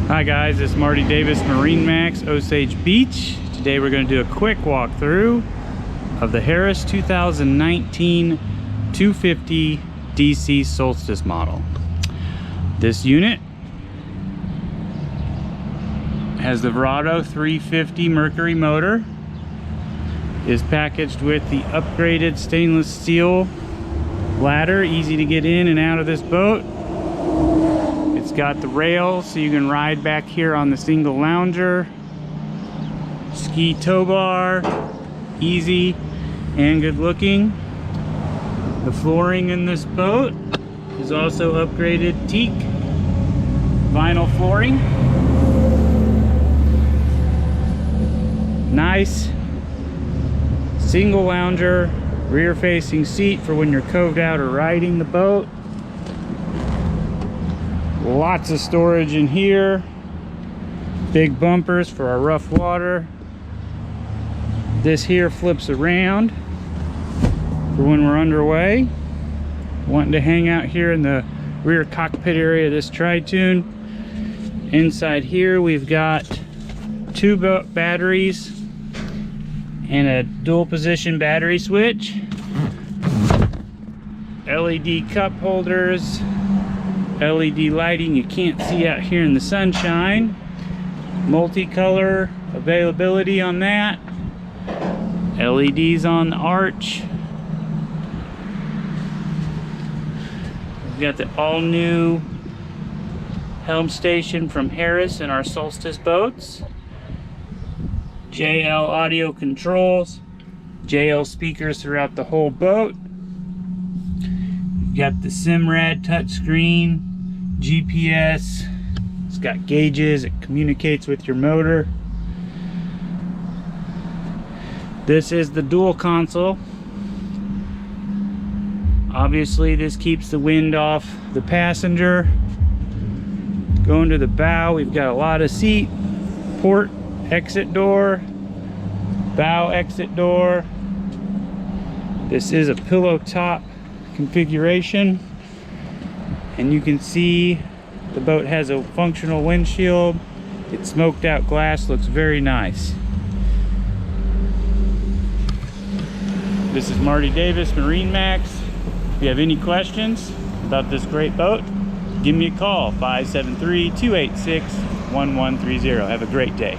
Hi guys, it's Marty Davis, MarineMax, Osage Beach. Today we're going to do a quick walkthrough of the Harris 2019 250 DC Solstice model. This unit has the Verado 350 Mercury motor, is packaged with the upgraded stainless steel ladder, easy to get in and out of this boat. It's got the rails so you can ride back here on the single lounger. Ski tow bar, easy and good looking. The flooring in this boat is also upgraded teak vinyl flooring. Nice single lounger, rear facing seat for when you're coved out or riding the boat. Lots of storage in here. Big bumpers for our rough water. This here flips around for when we're underway. Wanting to hang out here in the rear cockpit area of this Tri-Toon. Inside here we've got two batteries and a dual position battery switch. LED cup holders. LED lighting you can't see out here in the sunshine. Multicolor availability on that. LEDs on the arch. We've got the all-new helm station from Harris in our Solstice boats. JL audio controls. JL speakers throughout the whole boat. You've got the Simrad touchscreen, GPS. It's got gauges, it communicates with your motor. This is the dual console. Obviously this keeps the wind off the passenger. Going to the bow, we've got a lot of seat, port exit door, bow exit door. This is a pillow top configuration, and you can see the boat has a functional windshield. It's smoked out glass, looks very nice. This is Marty Davis, MarineMax. If you have any questions about this great boat, give me a call, 573-286-1130. Have a great day.